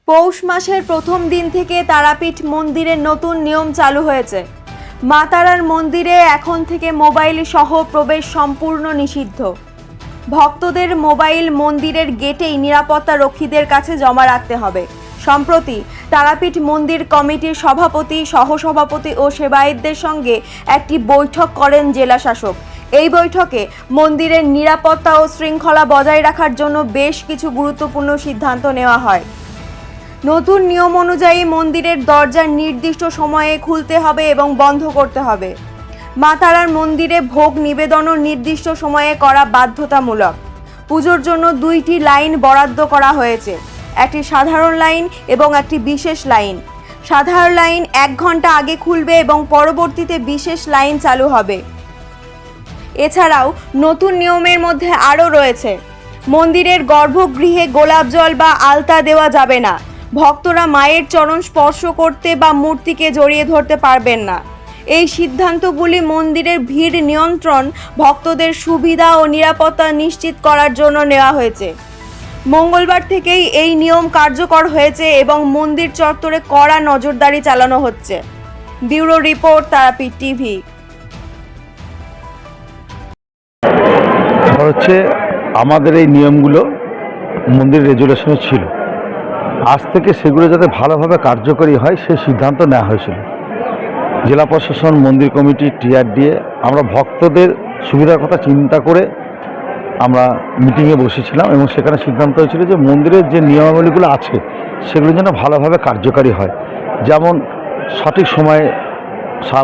পৌষ মাসের প্রথম দিন থেকে তারাপীঠ মন্দিরে নতুন নিয়ম চালু হয়েছে। মা তারার মন্দিরে এখন থেকে মোবাইল সহ প্রবেশ সম্পূর্ণ নিষিদ্ধ। ভক্তদের মোবাইল মন্দিরের গেটেই নিরাপত্তা রক্ষীদের কাছে জমা রাখতে হবে। সম্প্রতি তারাপীঠ মন্দির কমিটির সভাপতি, সহসভাপতি ও সেবায়েতদের সঙ্গে একটি বৈঠক করেন জেলা শাসক। এই বৈঠকে মন্দিরের নিরাপত্তা ও শৃঙ্খলা বজায় রাখার জন্য বেশ কিছু গুরুত্বপূর্ণ সিদ্ধান্ত নেওয়া হয়। নতুন নিয়ম অনুযায়ী মন্দিরের দরজা নির্দিষ্ট সময়ে খুলতে হবে এবং বন্ধ করতে হবে। মা তারার মন্দিরে ভোগ নিবেদনও নির্দিষ্ট সময়ে করা বাধ্যতামূলক। পুজোর জন্য দুইটি লাইন বরাদ্দ করা হয়েছে, একটি সাধারণ লাইন এবং একটি বিশেষ লাইন। সাধারণ লাইন 1 ঘন্টা আগে খুলবে এবং পরবর্তীতে বিশেষ লাইন চালু হবে। এছাড়াও নতুন নিয়মের মধ্যে আরও রয়েছে, মন্দিরের গর্ভগৃহে গোলাপ জল বা আলতা দেওয়া যাবে না। ভক্তরা মায়ের চরণ স্পর্শ করতে বা মূর্তিকে জড়িয়ে ধরতে পারবেন না। এই সিদ্ধান্তগুলি মন্দিরের ভিড় নিয়ন্ত্রণ, ভক্তদের সুবিধা ও নিরাপত্তা নিশ্চিত করার জন্য নেওয়া হয়েছে। মঙ্গলবার থেকেই এই নিয়ম কার্যকর হয়েছে এবং মন্দির চত্বরে কড়া নজরদারি চালানো হচ্ছে। Bureau report, Tarapith TV. হচ্ছে আমাদের এই নিয়মগুলো মন্দির রেজুলেশনে ছিল, আজ থেকে সেগুলো যাতে ভালোভাবে কার্যকরী হয় সেই সিদ্ধান্ত নেওয়া হয়েছিল। জেলা প্রশাসন, মন্দির কমিটি, টিআরডিএ আমরা ভক্তদের সুবিধার কথা চিন্তা করে আমরা মিটিংয়ে বসেছিলাম এবং সেখানে সিদ্ধান্ত হয়েছিল যে মন্দিরের যে নিয়মাবলীগুলো আছে সেগুলো যেন ভালোভাবে কার্যকারী হয়। যেমন সঠিক সময়ে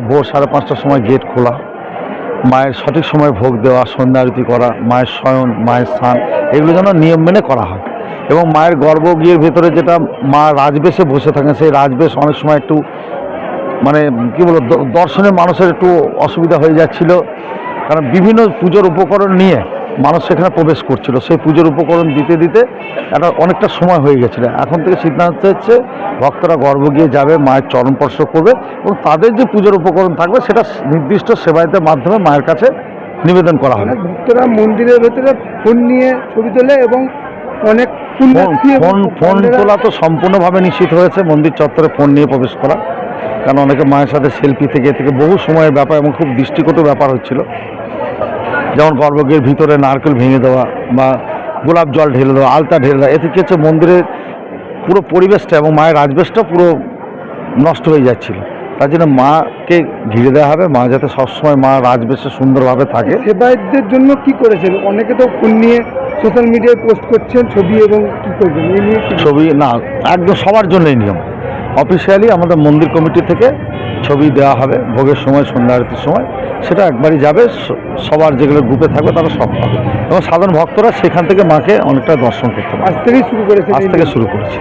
ভোর 5:30টার সময় গেট খোলা, মায়ের সঠিক সময় ভোগ দেওয়া, সন্ধ্যা আরতি করা, মায়ের শয়ন, মায়ের স্নান, এগুলো যেন নিয়ম মেনে করা হয়। এবং মায়ের গর্ভগৃহের ভেতরে যেটা মা রাজবেশে বসে থাকেন, সেই রাজবেশ অনেক সময় একটু কী বলবো, দর্শনে মানুষের একটু অসুবিধা হয়ে যাচ্ছিল, কারণ বিভিন্ন পুজোর উপকরণ নিয়ে মানুষ সেখানে প্রবেশ করছিল। সেই পুজোর উপকরণ দিতে দিতে অনেকটা সময় হয়ে গেছিলো। এখন থেকে সিদ্ধান্ত হচ্ছে ভক্তরা গর্ভগৃহে যাবে, মায়ের চরণ স্পর্শ করবে এবং তাদের যে পুজোর উপকরণ থাকবে সেটা নির্দিষ্ট সেবায়েতের মাধ্যমে মায়ের কাছে নিবেদন করা হবে। ভক্তরা মন্দিরের ভেতরে ফোন নিয়ে ছবি তোলে এবং অনেক ফোন তোলা তো সম্পূর্ণভাবে নিশ্চিত হয়েছে। মন্দির চত্বরে ফোন নিয়ে প্রবেশ করা, কারণ অনেকে মায়ের সাথে সেলফি থেকে বহু সময়ের ব্যাপার এবং খুব দৃষ্টিকটু ব্যাপার হচ্ছিল। যেমন গর্ভগৃহের ভিতরে নারকেল ভেঙে দেওয়া বা গোলাপ জল ঢেলে দেওয়া, আলতা ঢেলে দেওয়া, এতে কি হচ্ছে মন্দিরের পুরো পরিবেশটা এবং মায়ের রাজবেশটা পুরো নষ্ট হয়ে যাচ্ছিল। তার জন্য মাকে ঘিরে দেওয়া হবে, মা যাতে সবসময় মা রাজবেশে সুন্দরভাবে থাকে। সেবায়েতদের জন্য কি করেছেন? অনেকে তো ফোন নিয়ে সোশ্যাল মিডিয়ায় পোস্ট করছেন ছবি, এবং কি করবেন এই নিয়ে? ছবি না, একদম সবার জন্যই নিয়ম। অফিসিয়ালি আমাদের মন্দির কমিটি থেকে ছবি দেওয়া হবে ভোগের সময়, সন্ধ্যা আরতির সময়, সেটা একবারই যাবে। সবার যেগুলো গ্রুপে থাকবে তারা সব পাবে এবং সাধারণ ভক্তরা সেখান থেকে মাকে অনেকটা দর্শন করতে পারে। আজ থেকেই শুরু করেছে? আজ থেকে শুরু করেছে।